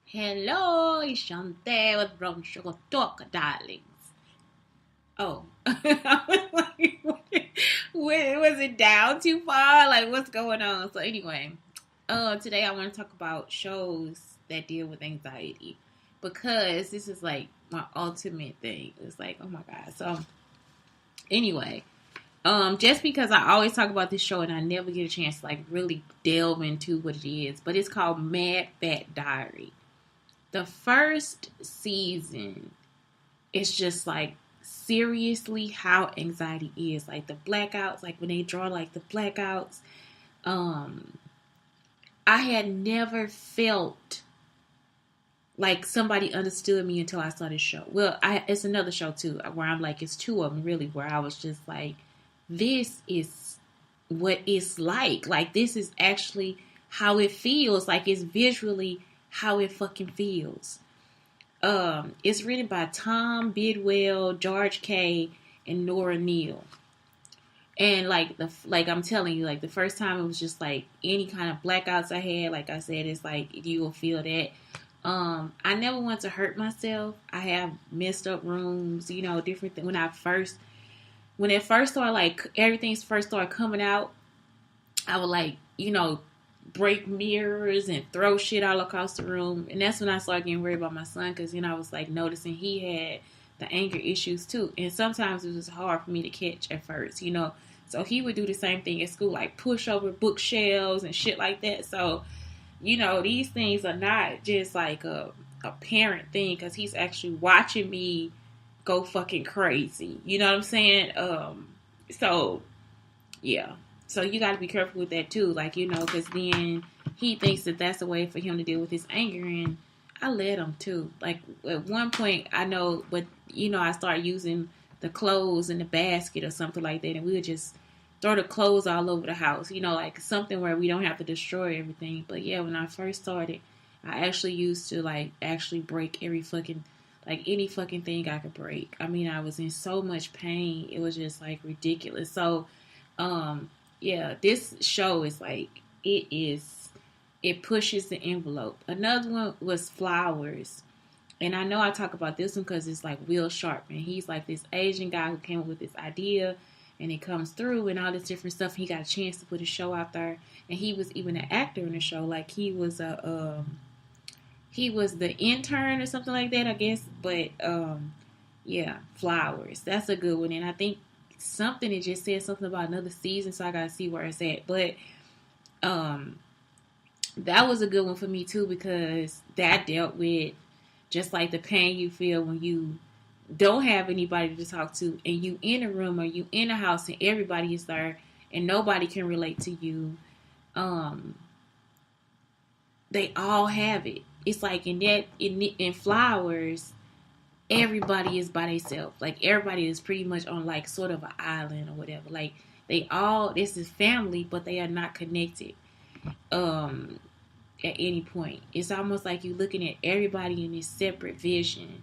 Hello, it's Shante with Brown Sugar Talk, darlings. Oh, I was like, was it down too far? Like, what's going on? So anyway, today I want to talk about shows that deal with anxiety because this is like my ultimate thing. It's like, oh my god. So anyway, just because I always talk about this show and I never get a chance to like really delve into what it is, but it's called Mad Fat Diary. The first season is just like seriously how anxiety is. Like the blackouts, like when they draw like the blackouts. Um, I had never felt like somebody understood me until I saw this show. Well, it's another show too where I'm like, it's two of them really where I was just like, this is what it's like. Like this is actually how it feels. Like it's visually how it fucking feels. It's written by Tom Bidwell, George K, and Nora Neal. And like I'm telling you, like the first time it was just like any kind of blackouts I had. Like I said, it's like you will feel that. I never want to hurt myself. I have messed up rooms, different things. When it first started, like everything first started coming out, I would like, break mirrors and throw shit all across the room. And that's when I started getting worried about my son because, I was like noticing he had the anger issues too. And sometimes it was hard for me to catch at first. So he would do the same thing at school, like push over bookshelves and shit like that. So, these things are not just like a parent thing because he's actually watching me go fucking crazy. You know what I'm saying? So, yeah. So you got to be careful with that too, like because then he thinks that that's a way for him to deal with his anger, and I let him too. Like at one point, I know, but I started using the clothes in the basket or something like that, and we would just throw the clothes all over the house, like something where we don't have to destroy everything. But yeah, when I first started, I actually used to like actually break every fucking like any fucking thing I could break. I mean, I was in so much pain, it was just like ridiculous. So, yeah, this show is like it pushes the envelope. Another one was Flowers. And I know I talk about this one because it's like Will Sharpman. He's like this Asian guy who came up with this idea and it comes through and all this different stuff. He got a chance to put his show out there. And he was even an actor in the show. Like he was the intern or something like that, I guess. But yeah, Flowers. That's a good one. And I think something it just said something about another season, so I gotta see where it's at. But that was a good one for me too because that dealt with just like the pain you feel when you don't have anybody to talk to and you in a room or you in a house and everybody is there and nobody can relate to you. They all have it. It's like in Flowers, everybody is by themselves. Like everybody is pretty much on like sort of an island or whatever. Like this is family, but they are not connected. At any point, it's almost like you're looking at everybody in this separate vision,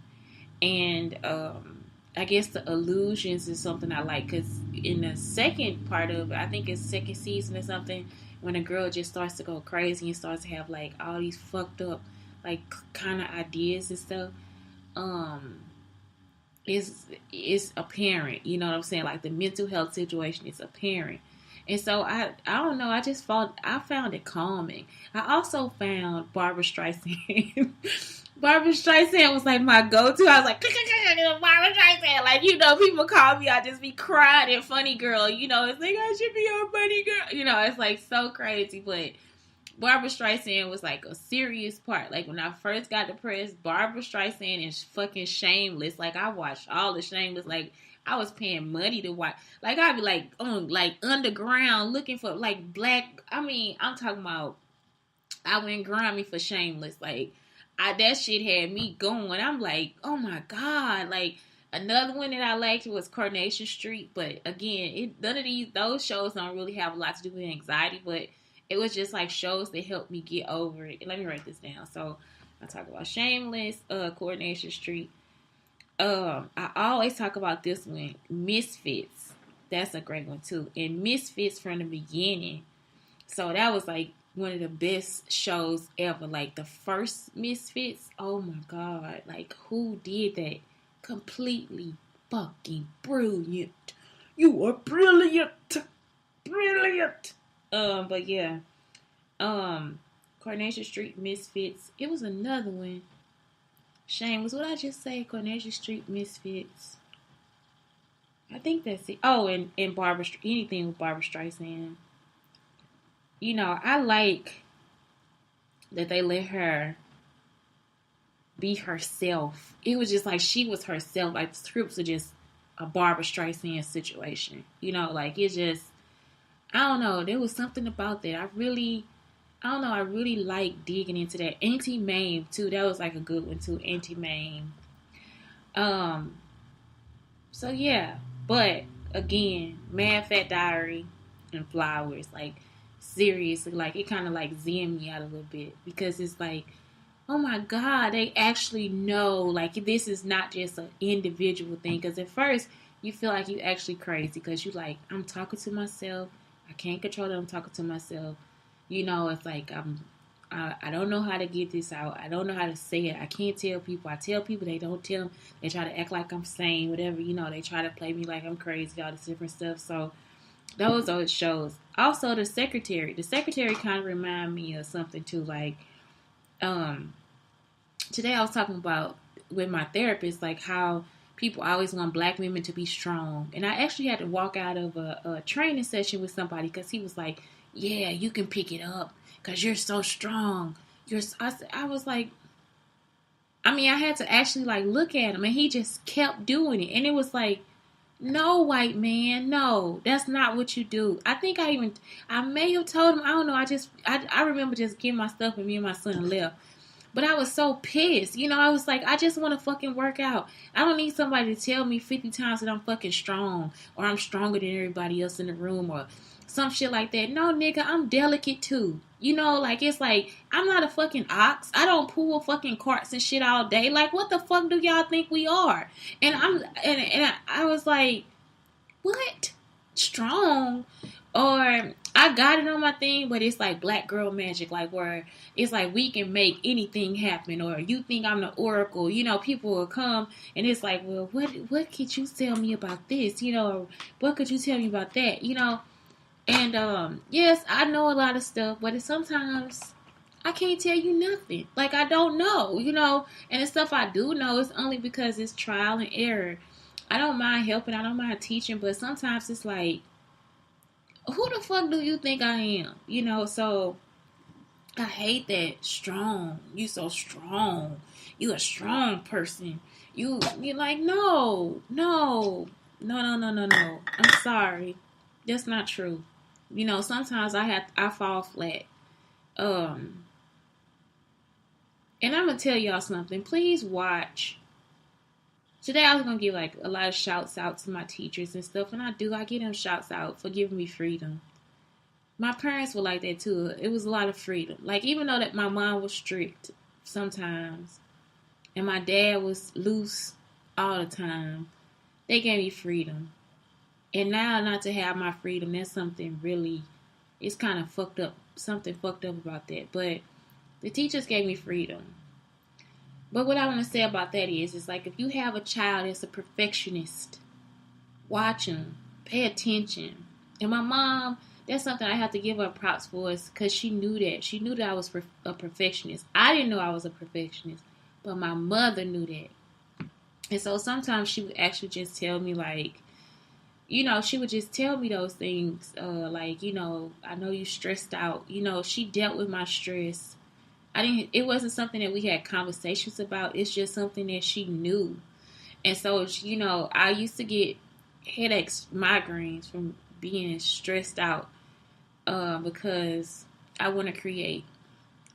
and I guess the illusions is something I like because in the second part of it, I think it's second season or something, when a girl just starts to go crazy and starts to have like all these fucked up like kind of ideas and stuff. Um, is apparent. You know what I'm saying? Like the mental health situation is apparent. And so I don't know. I found it calming. I also found Barbara Streisand. Barbara Streisand was like my go-to. I was like Barbara Streisand. Like people call me. I just be crying and funny girl. It's like I should be a funny girl. It's like so crazy, but Barbara Streisand was like a serious part. Like when I first got depressed, Barbara Streisand is fucking Shameless. Like I watched all the Shameless. Like I was paying money to watch. Like I'd be like on like underground looking for like black. I mean, I'm talking about. I went grimy for Shameless. Like that shit had me going. I'm like, oh my god. Like another one that I liked was Coronation Street. But again, none of those shows don't really have a lot to do with anxiety. But it was just like shows that helped me get over it. Let me write this down. So I talk about Shameless, Coronation Street. I always talk about this one, Misfits. That's a great one too. And Misfits from the beginning. So that was like one of the best shows ever. Like the first Misfits, oh my god, like who did that? Completely fucking brilliant. You are brilliant, brilliant. But yeah, Coronation Street Misfits. It was another one. Shame, was what I just say? Coronation Street Misfits. I think that's it. Oh, and Barbara, anything with Barbara Streisand. You know, I like that they let her be herself. It was just like she was herself. Like the scripts are just a Barbara Streisand situation. You know, like it just, I don't know. There was something about that. I don't know. I really like digging into that. Auntie Mame too. That was like a good one too. Auntie Mame. Um. So yeah, but again, Mad Fat Diary and Flowers, like seriously, like it kind of like zen me out a little bit because it's like, oh my god, they actually know like this is not just an individual thing. Because at first you feel like you actually crazy because you like I'm talking to myself. I can't control that I'm talking to myself. You know, it's like I don't know how to get this out. I don't know how to say it. I can't tell people. I tell people, they don't tell them. They try to act like I'm sane, whatever. You know, they try to play me like I'm crazy, all this different stuff. So those are shows. Also, The Secretary. The Secretary kind of remind me of something too. Like, today I was talking about with my therapist, like how people always want black women to be strong. And I actually had to walk out of a training session with somebody because he was like, yeah, you can pick it up because you're so strong. I was like, I mean, I had to actually like look at him and he just kept doing it. And it was like, no, white man, no, that's not what you do. I think I may have told him, I don't know. I remember just getting my stuff and me and my son left. But I was so pissed. You know, I was like, I just want to fucking work out. I don't need somebody to tell me 50 times that I'm fucking strong or I'm stronger than everybody else in the room or some shit like that. No, nigga, I'm delicate too. You know, like, it's like, I'm not a fucking ox. I don't pull fucking carts and shit all day. Like, what the fuck do y'all think we are? And I was like, what? Strong? Or I got it on my thing, but it's like black girl magic, like where it's like we can make anything happen. Or you think I'm the oracle, you know, people will come and it's like, well, what could you tell me about this, you know, or what could you tell me about that, you know? And yes, I know a lot of stuff, but sometimes I can't tell you nothing. Like, I don't know, you know, and the stuff I do know is only because it's trial and error. I don't mind helping, I don't mind teaching, but sometimes it's like, who the fuck do you think I am? You know, so I hate that. Strong. You so strong. You a strong person. You're like, no. I'm sorry. That's not true. You know, sometimes I fall flat. And I'm gonna tell y'all something. Please watch. Today I was gonna give like a lot of shouts out to my teachers and stuff, and I give them shouts out for giving me freedom. My parents were like that too. It was a lot of freedom. Like, even though that my mom was strict sometimes, and my dad was loose all the time, they gave me freedom. And now not to have my freedom, that's something really, it's kind of fucked up. Something fucked up about that. But the teachers gave me freedom. But what I want to say about that is like, if you have a child that's a perfectionist, watch them, pay attention. And my mom, that's something I have to give her props for, is because she knew that. She knew that I was a perfectionist. I didn't know I was a perfectionist, but my mother knew that. And so sometimes she would actually just tell me, like, you know, she would just tell me those things, like, you know, I know you stressed out. You know, she dealt with my stress. It wasn't something that we had conversations about. It's just something that she knew. And so, you know, I used to get headaches, migraines from being stressed out, because I want to create.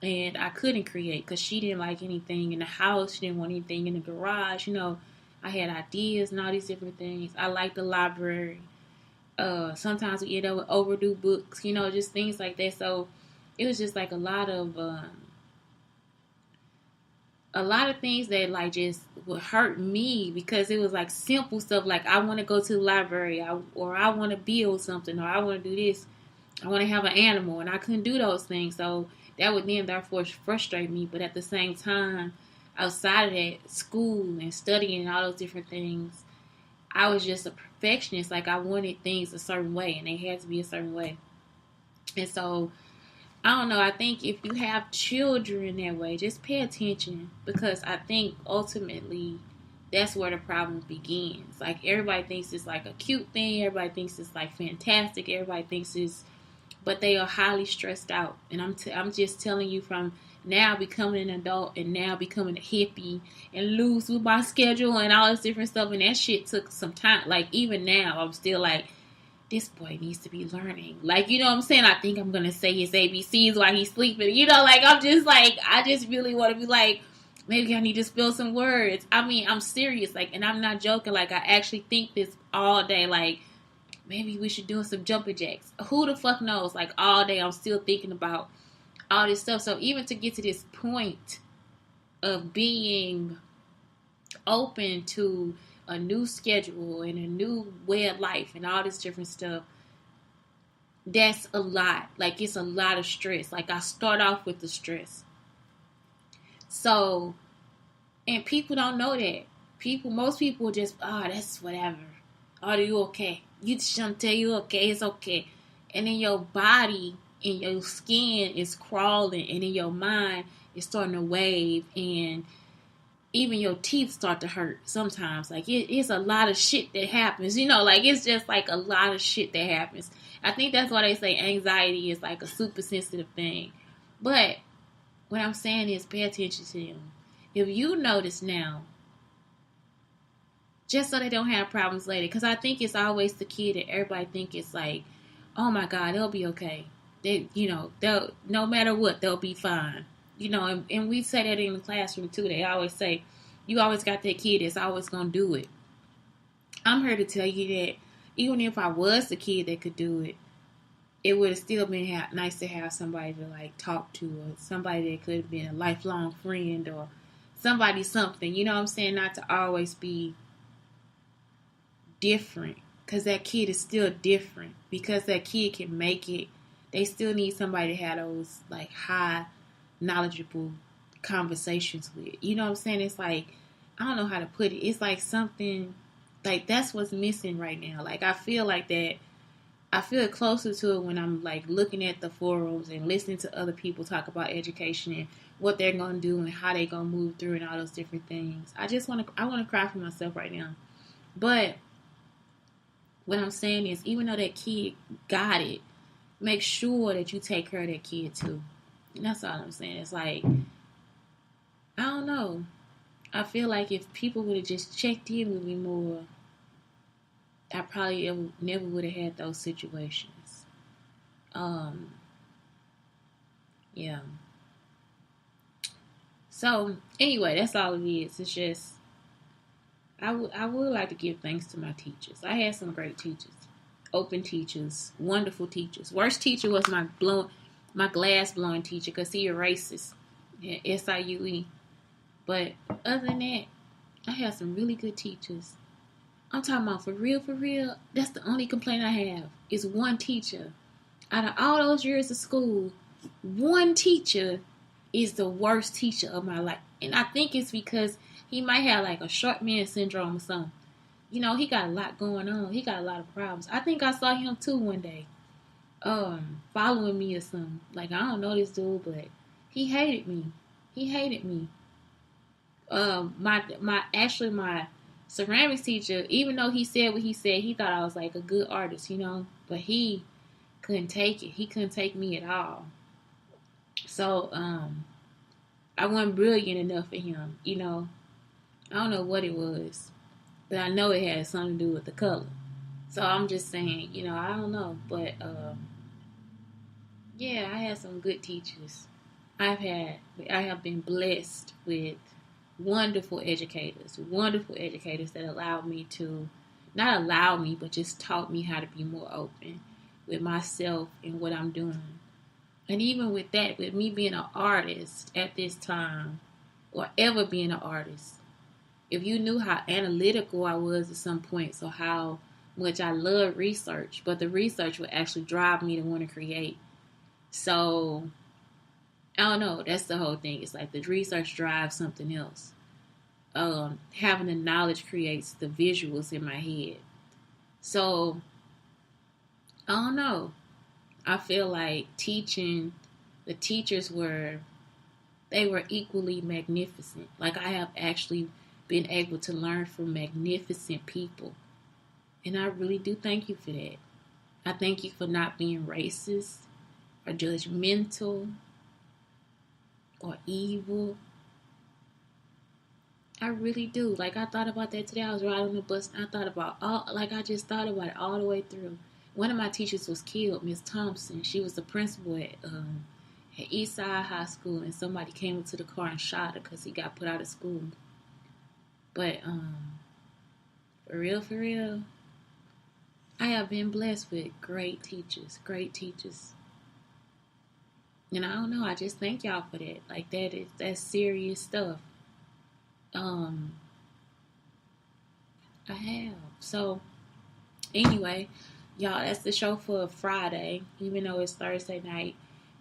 And I couldn't create because she didn't like anything in the house. She didn't want anything in the garage. You know, I had ideas and all these different things. I like the library. Sometimes we end up with overdue books, you know, just things like that. So it was just like a lot of things that like just would hurt me, because it was like simple stuff like I want to go to the library, or I want to build something, or I want to do this. I want to have an animal, and I couldn't do those things. So that would then therefore frustrate me. But at the same time, outside of that, school and studying and all those different things, I was just a perfectionist. Like, I wanted things a certain way, and they had to be a certain way. And so, I don't know. I think if you have children that way, just pay attention, because I think ultimately that's where the problem begins. Like, everybody thinks it's like a cute thing. Everybody thinks it's like fantastic. Everybody thinks it's, but they are highly stressed out. And I'm just telling you, from now becoming an adult and now becoming a hippie and loose with my schedule and all this different stuff. And that shit took some time. Like, even now, I'm still like, this boy needs to be learning. Like, you know what I'm saying? I think I'm going to say his ABCs while he's sleeping. You know, like, I'm just like, I just really want to be like, maybe I need to spell some words. I mean, I'm serious. Like, and I'm not joking. Like, I actually think this all day. Like, maybe we should do some jumping jacks. Who the fuck knows? Like, all day I'm still thinking about all this stuff. So even to get to this point of being open to a new schedule and a new way of life and all this different stuff, that's a lot. Like, it's a lot of stress. Like, I start off with the stress. So, and people don't know that. Most people just, that's whatever. Are you okay? You shante, you okay? It's okay. And then your body and your skin is crawling, and in your mind it's starting to wave, and even your teeth start to hurt sometimes. Like, it's a lot of shit that happens, you know, like, it's just like a lot of shit that happens. I think that's why they say anxiety is like a super sensitive thing. But what I'm saying is, pay attention to them. If you notice now, just so they don't have problems later, because I think it's always the kid that everybody think it's like, oh my God, they'll be okay. They, you know, they'll, no matter what, they'll be fine. You know, and we say that in the classroom too. They always say, you always got that kid that's always going to do it. I'm here to tell you that even if I was the kid that could do it, it would have still been nice to have somebody to, like, talk to, or somebody that could have been a lifelong friend, or somebody something. You know what I'm saying? Not to always be different, because that kid is still different. Because that kid can make it, they still need somebody to have those, like, high knowledgeable conversations with. You know what I'm saying? It's like, I don't know how to put it. It's like something, like, that's what's missing right now. Like, I feel like that. I feel closer to it when I'm, like, looking at the forums and listening to other people talk about education and what they're going to do and how they're going to move through and all those different things. I want to cry for myself right now. But what I'm saying is, even though that kid got it, make sure that you take care of that kid too. And that's all I'm saying. It's like, I don't know. I feel like if people would have just checked in with me more, I probably never would have had those situations. Yeah. So, anyway, that's all it is. It's just, I would like to give thanks to my teachers. I had some great teachers. Open teachers. Wonderful teachers. Worst teacher was my glass blowing teacher, because he a racist. Yeah, SIUE. But other than that, I had some really good teachers. I'm talking about for real. That's the only complaint I have, is one teacher. Out of all those years of school, one teacher is the worst teacher of my life. And I think it's because he might have like a short man syndrome or something. You know, he got a lot going on. He got a lot of problems. I think I saw him too one day. Following me or something. Like, I don't know this dude, but he hated me. My ceramics teacher, even though he said what he said, he thought I was like a good artist, you know, but he couldn't take it. He couldn't take me at all. So, I wasn't brilliant enough for him, you know. I don't know what it was, but I know it had something to do with the color. So I'm just saying, you know, I don't know, but yeah, I had some good teachers. I have been blessed with wonderful educators that allowed me to, not allow me, but just taught me how to be more open with myself and what I'm doing. And even with that, with me being an artist at this time, or ever being an artist, if you knew how analytical I was at some points, or how which I love research, but the research would actually drive me to want to create. So I don't know. That's the whole thing. It's like the research drives something else. Having the knowledge creates the visuals in my head. So I don't know. I feel like the teachers were equally magnificent. Like I have actually been able to learn from magnificent people. And I really do thank you for that. I thank you for not being racist or judgmental or evil. I really do. Like I thought about that today. I was riding on the bus and I thought about I just thought about it all the way through. One of my teachers was killed, Miss Thompson. She was the principal at Eastside High School, and somebody came into the car and shot her because he got put out of school. But for real, I have been blessed with great teachers. And I don't know, I just thank y'all for that. Like that's serious stuff. I have. So anyway, y'all, that's the show for Friday, even though it's Thursday night.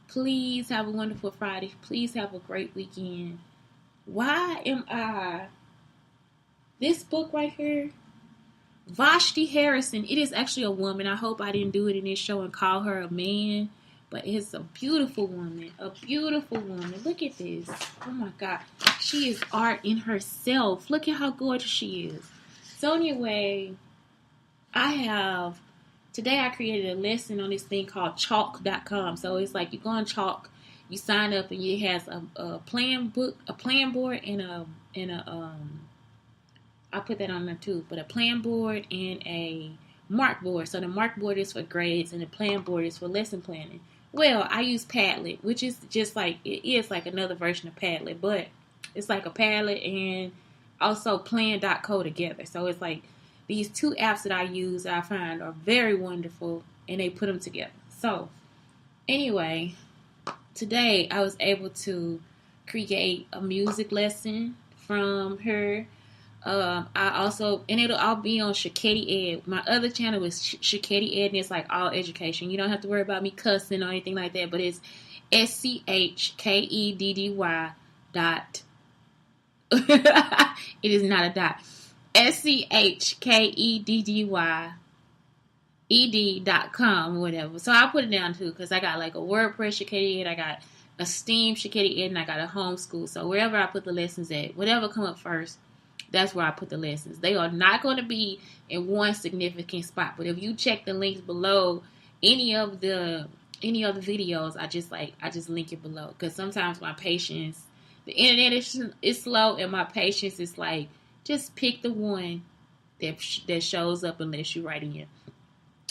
Please have a wonderful Friday. Please have a great weekend. Why am I... This book right here, Vashti Harrison, it is actually a woman. I hope I didn't do it in this show and call her a man. But it's a beautiful woman. A beautiful woman. Look at this. Oh my God. She is art in herself. Look at how gorgeous she is. So anyway, today I created a lesson on this thing called chalk.com. So it's like you go on Chalk, you sign up, and it has a plan board, and I'll put that on there too, but a plan board and a mark board. So the mark board is for grades and the plan board is for lesson planning. Well, I use Padlet, which is just like, it is like another version of Padlet, but it's like a Padlet and also plan.co together. So it's like these two apps that I use that I find are very wonderful, and they put them together. So anyway, today I was able to create a music lesson from her. I also, and it'll all be on shanteschuler Ed. My other channel is shanteschuler Ed, and it's like all education. You don't have to worry about me cussing or anything like that, but it's SCHKEDDY dot. It is not a dot. SCHKEDDYED.com or whatever. So I'll put it down too, because I got like a WordPress shanteschuler Ed, I got a Steam shanteschuler Ed, and I got a homeschool. So wherever I put the lessons at, whatever come up first, that's where I put the lessons. They are not going to be in one significant spot. But if you check the links below any of the videos, I just link it below. Because sometimes my patience, the internet is slow, and my patience is like, just pick the one that shows up and lets you right in.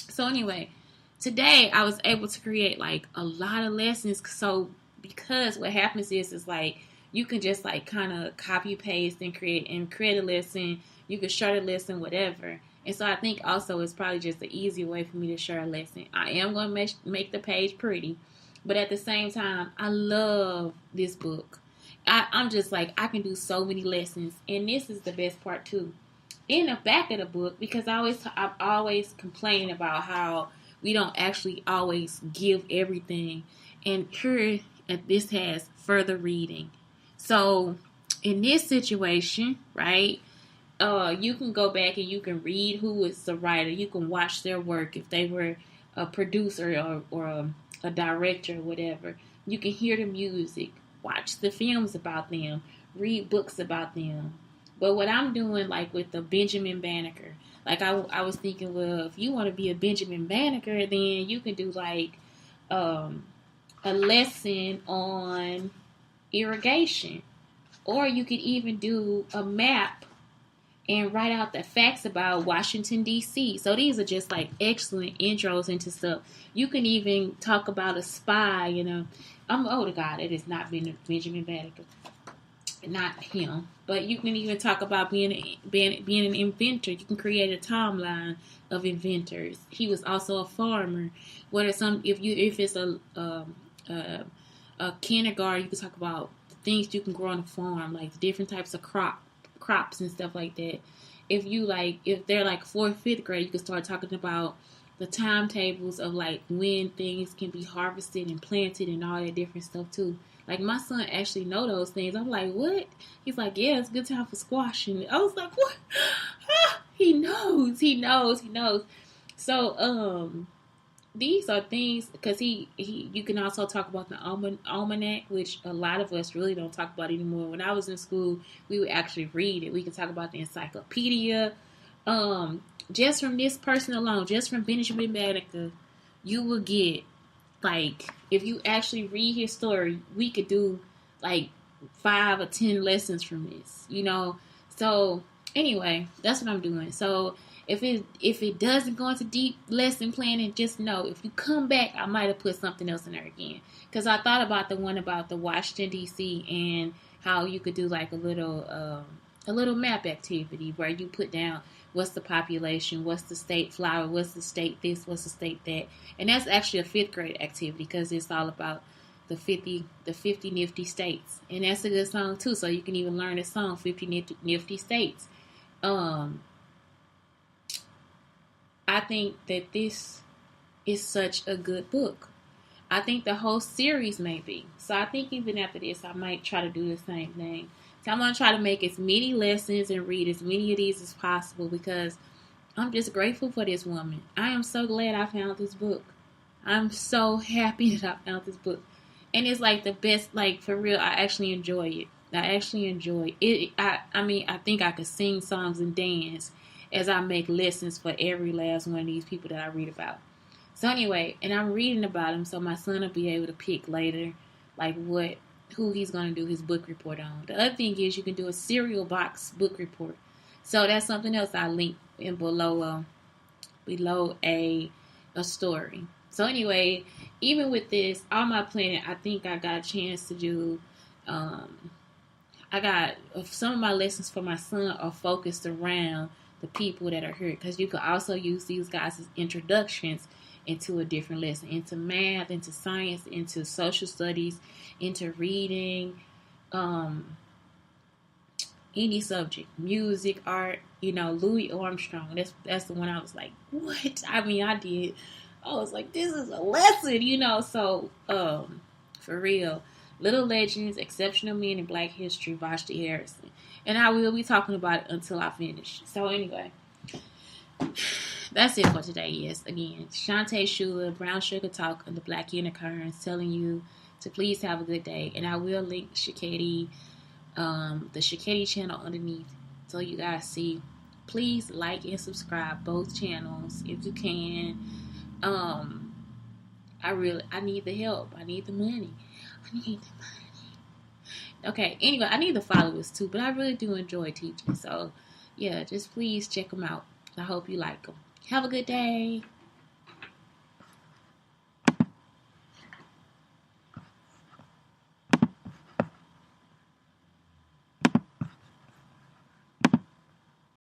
So anyway, today I was able to create like a lot of lessons. So because what happens is like, you can just like kind of copy paste and create a lesson. You can share a lesson, whatever. And so I think also it's probably just the easier way for me to share a lesson. I am going to make the page pretty, but at the same time, I love this book. I'm just like, I can do so many lessons, and this is the best part too. In the back of the book, because I'm always complaining about how we don't actually always give everything, and here this has further reading. So in this situation, right, you can go back and you can read who is the writer. You can watch their work if they were a producer or a director or whatever. You can hear the music, watch the films about them, read books about them. But what I'm doing, like with the Benjamin Banneker, like I was thinking, well, if you want to be a Benjamin Banneker, then you can do like a lesson on irrigation, or you could even do a map and write out the facts about Washington D.C. So these are just like excellent intros into stuff. You can even talk about a spy. To God, it has not been Benjamin Banneker, not him. But you can even talk about being an inventor. You can create a timeline of inventors. He was also a farmer. What are some if it's a kindergarten, you can talk about the things you can grow on a farm, like the different types of crops and stuff like that. if they're like 4th, 5th grade, you can start talking about the timetables of like when things can be harvested and planted and all that different stuff too. Like my son actually know those things. I'm like, what? He's like, yeah, it's a good time for squashing. I was like, what? He knows. So these are things because you can also talk about the almanac, which a lot of us really don't talk about anymore. When I was in school, we would actually read it. We could talk about the encyclopedia. Just from this person alone, just from Benjamin Banneker, you will get, like, if you actually read his story, we could do like 5 or 10 lessons from this, So anyway, that's what I'm doing. So if it doesn't go into deep lesson planning, just know if you come back, I might have put something else in there again. Because I thought about the one about the Washington D.C. and how you could do like a little map activity where you put down what's the population, what's the state flower, what's the state this, what's the state that, and that's actually a 5th grade activity because it's all about the 50 nifty states, and that's a good song too. So you can even learn the song 50 nifty states. I think that this is such a good book. I think the whole series may be. So I think even after this, I might try to do the same thing. So I'm going to try to make as many lessons and read as many of these as possible because I'm just grateful for this woman. I am so glad I found this book. I'm so happy that I found this book. And it's like the best, like for real, I actually enjoy it. I think I could sing songs and dance as I make lessons for every last one of these people that I read about. So anyway, and I'm reading about him, so my son will be able to pick later, like who he's going to do his book report on. The other thing is you can do a cereal box book report. So that's something else I link in below a story. So anyway, even with this, all my planning, I think I got a chance to do. I got some of my lessons for my son are focused around the people that are hurt, because you could also use these guys as introductions into a different lesson, into math, into science, into social studies, into reading, any subject, music, art. Louis Armstrong. That's the one I was like, what? I was like, this is a lesson, So, for real, Little Legends, Exceptional Men in Black History, Vashti Harrison. And I will be talking about it until I finish. So anyway, that's it for today. Yes, again, Shanteschuler, Brown Sugar Talk, and the Black Unicarns telling you to please have a good day. And I will link the CashApp channel underneath so you guys see. Please like and subscribe both channels if you can. I need the help. I need the money. Okay, anyway, I need the followers too, but I really do enjoy teaching. So, yeah, just please check them out. I hope you like them. Have a good day.